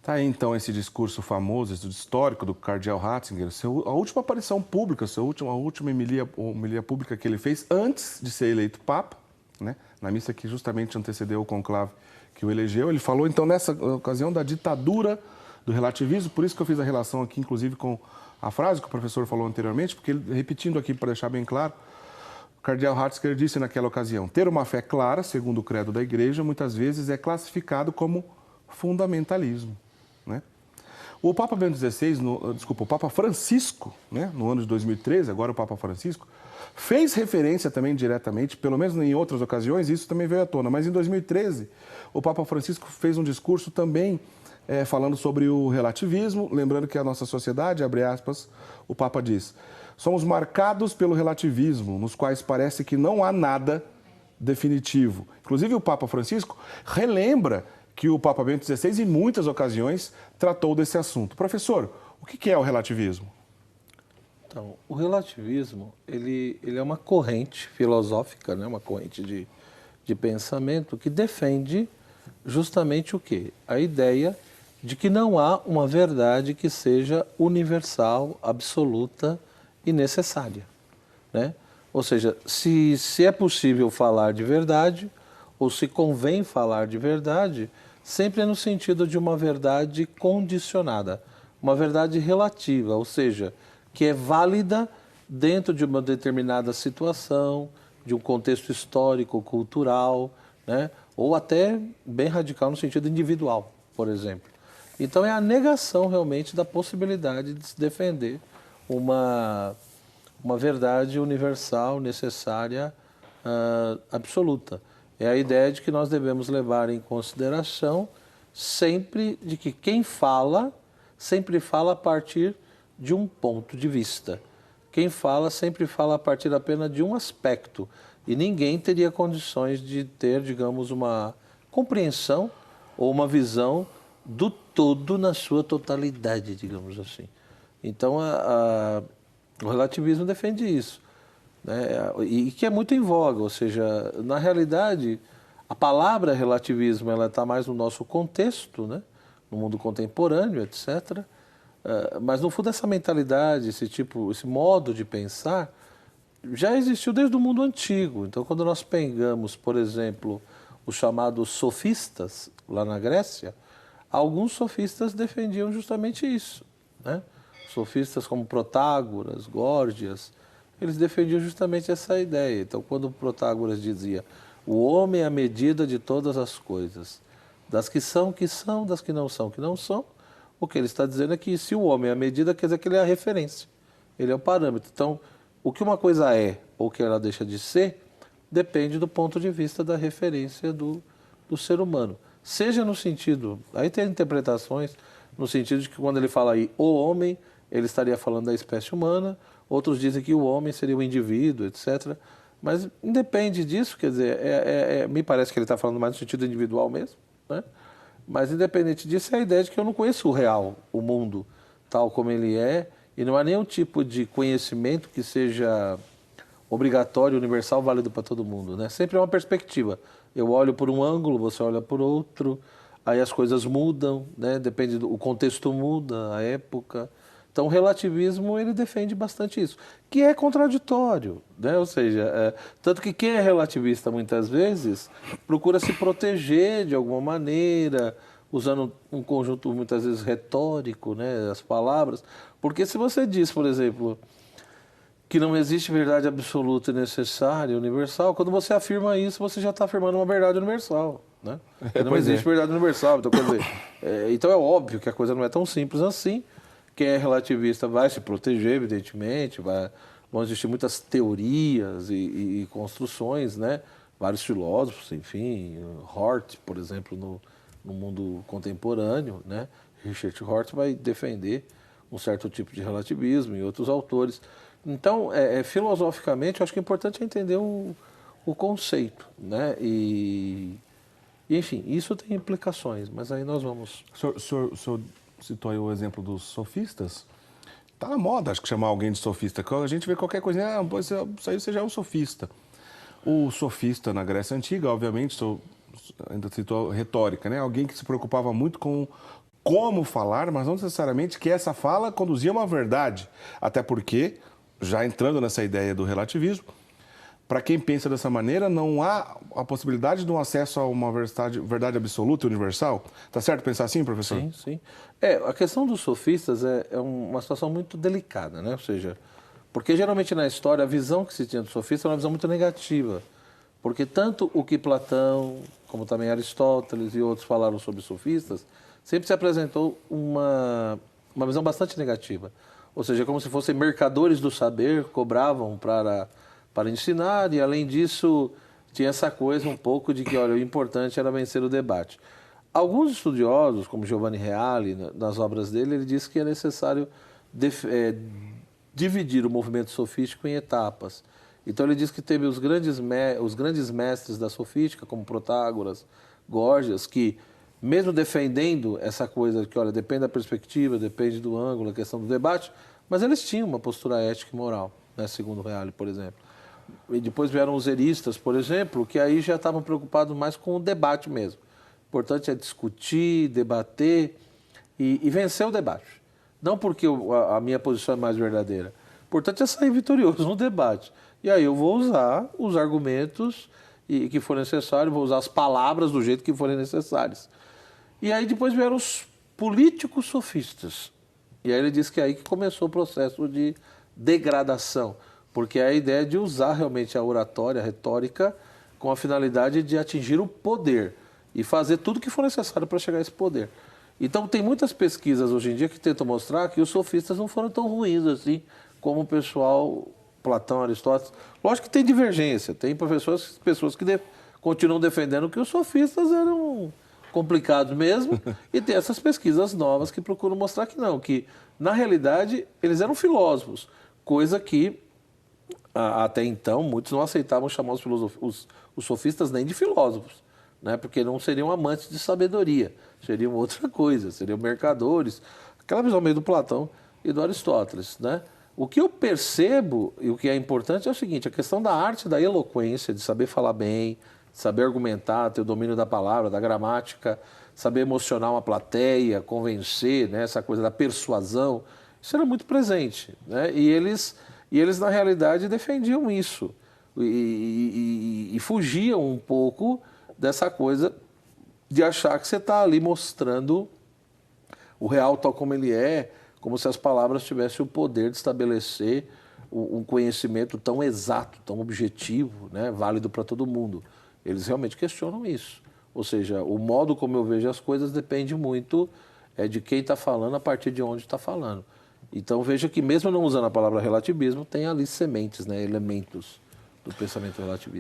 Tá aí, então, esse discurso famoso, esse histórico do cardeal Ratzinger, a última aparição pública, a última homilia pública que ele fez antes de ser eleito Papa, né? Na missa que justamente antecedeu o conclave que o elegeu. Ele falou, então, nessa ocasião, da ditadura do relativismo, por isso que eu fiz a relação aqui, inclusive, com a frase que o professor falou anteriormente, porque, repetindo aqui para deixar bem claro, o cardeal Ratzinger disse naquela ocasião, ter uma fé clara, segundo o credo da Igreja, muitas vezes é classificado como fundamentalismo. Né? O Papa Bento XVI, o Papa Francisco, né, no ano de 2013, agora o Papa Francisco, fez referência também diretamente, pelo menos em outras ocasiões, isso também veio à tona, mas em 2013 o Papa Francisco fez um discurso também falando sobre o relativismo, lembrando que a nossa sociedade, abre aspas, o Papa diz, somos marcados pelo relativismo, nos quais parece que não há nada definitivo. Inclusive o Papa Francisco relembra que o Papa Bento XVI, em muitas ocasiões, tratou desse assunto. Professor, o que é o relativismo? Então, o relativismo, ele é uma corrente filosófica, né? Uma corrente de pensamento que defende justamente o quê? A ideia de que não há uma verdade que seja universal, absoluta e necessária, né? Ou seja, se é possível falar de verdade, ou se convém falar de verdade, sempre é no sentido de uma verdade condicionada, uma verdade relativa, ou seja, que é válida dentro de uma determinada situação, de um contexto histórico, cultural, né? Ou até bem radical no sentido individual, por exemplo. Então é a negação realmente da possibilidade de se defender uma verdade universal, necessária, absoluta. É a ideia de que nós devemos levar em consideração sempre de que quem fala, sempre fala a partir de um ponto de vista. Quem fala sempre fala a partir apenas de um aspecto. E ninguém teria condições de ter, digamos, uma compreensão ou uma visão do todo na sua totalidade, digamos assim. Então, o relativismo defende isso, né? E que é muito em voga, ou seja, na realidade, a palavra relativismo ela está mais no nosso contexto, né? No mundo contemporâneo, etc. Mas no fundo essa mentalidade, esse modo de pensar, já existiu desde o mundo antigo. Então, quando nós pegamos, por exemplo, os chamados sofistas lá na Grécia, alguns sofistas defendiam justamente isso, né? Sofistas como Protágoras, Górgias, eles defendiam justamente essa ideia. Então, quando Protágoras dizia o homem é a medida de todas as coisas, das que são, das que não são, o que ele está dizendo é que se o homem é a medida, quer dizer que ele é a referência, ele é o parâmetro. Então, o que uma coisa é ou o que ela deixa de ser, depende do ponto de vista da referência do ser humano. Seja no sentido, aí tem interpretações, no sentido de que quando ele fala aí o homem, ele estaria falando da espécie humana, outros dizem que o homem seria o indivíduo, etc. Mas independe disso, quer dizer, me parece que ele está falando mais no sentido individual mesmo, né? Mas independente disso, é a ideia de que eu não conheço o real, o mundo, tal como ele é, e não há nenhum tipo de conhecimento que seja obrigatório, universal, válido para todo mundo, né? Sempre é uma perspectiva. Eu olho por um ângulo, você olha por outro, aí as coisas mudam, né? Depende o contexto muda, a época. Então, o relativismo, ele defende bastante isso, que é contraditório, né? Ou seja, tanto que quem é relativista, muitas vezes, procura se proteger de alguma maneira, usando um conjunto, muitas vezes, retórico, né? As palavras. Porque se você diz, por exemplo, que não existe verdade absoluta e necessária, universal, quando você afirma isso, você já está afirmando uma verdade universal, né? Não existe verdade universal. Então, quer dizer, então é óbvio que a coisa não é tão simples assim. Quem é relativista vai se proteger, evidentemente, vão existir muitas teorias e construções, né? Vários filósofos, enfim, Hort, por exemplo, no mundo contemporâneo, né? Richard Hort vai defender um certo tipo de relativismo e outros autores. Então, filosoficamente, eu acho que é importante entender o conceito, né? E, enfim, isso tem implicações, mas aí nós vamos... O senhor citou aí o exemplo dos sofistas. Está na moda, acho que chamar alguém de sofista. A gente vê qualquer coisa, isso aí você já é um sofista. O sofista na Grécia Antiga, obviamente, ainda citou retórica, né? Alguém que se preocupava muito com como falar, mas não necessariamente que essa fala conduzia a uma verdade. Até porque, já entrando nessa ideia do relativismo, para quem pensa dessa maneira, não há a possibilidade de um acesso a uma verdade absoluta e universal. Tá certo pensar assim, professor? Sim, sim. A questão dos sofistas é uma situação muito delicada, né? Ou seja, porque geralmente na história a visão que se tinha do sofista era uma visão muito negativa. Porque tanto o que Platão, como também Aristóteles e outros falaram sobre sofistas, sempre se apresentou uma visão bastante negativa. Ou seja, como se fossem mercadores do saber, cobravam para ensinar, e além disso tinha essa coisa um pouco de que, olha, o importante era vencer o debate. Alguns estudiosos, como Giovanni Reale, nas obras dele, ele diz que é necessário dividir o movimento sofístico em etapas. Então ele diz que teve os grandes mestres da sofística, como Protágoras, Górgias, que mesmo defendendo essa coisa que, olha, depende da perspectiva, depende do ângulo, a questão do debate, mas eles tinham uma postura ética e moral, né, segundo Reale, por exemplo. E depois vieram os eristas, por exemplo, que aí já estavam preocupados mais com o debate mesmo. O importante é discutir, debater e vencer o debate. Não porque a minha posição é mais verdadeira. O importante é sair vitorioso no debate. E aí eu vou usar os argumentos que forem necessários, vou usar as palavras do jeito que forem necessárias. E aí depois vieram os políticos sofistas. E aí ele diz que é aí que começou o processo de degradação, porque é a ideia de usar realmente a oratória, a retórica, com a finalidade de atingir o poder e fazer tudo o que for necessário para chegar a esse poder. Então tem muitas pesquisas hoje em dia que tentam mostrar que os sofistas não foram tão ruins assim como o pessoal, Platão, Aristóteles. Lógico que tem divergência, tem pessoas que continuam defendendo que os sofistas eram complicados mesmo, e tem essas pesquisas novas que procuram mostrar que não, que na realidade eles eram filósofos, coisa que até então muitos não aceitavam chamar os sofistas nem de filósofos, né? Porque não seriam amantes de sabedoria, seriam outra coisa, seriam mercadores, aquela visão meio do Platão e do Aristóteles, né? O que eu percebo e o que é importante é o seguinte, a questão da arte da eloquência, de saber falar bem, saber argumentar, ter o domínio da palavra, da gramática, saber emocionar uma plateia, convencer, né? Essa coisa da persuasão, isso era muito presente, né? E eles na realidade defendiam isso e fugiam um pouco dessa coisa de achar que você está ali mostrando o real tal como ele é, como se as palavras tivessem o poder de estabelecer um conhecimento tão exato, tão objetivo, né, válido para todo mundo. Eles realmente questionam isso. Ou seja, o modo como eu vejo as coisas depende muito de quem está falando a partir de onde está falando. Então veja que mesmo não usando a palavra relativismo, tem ali sementes, né, elementos do pensamento relativista.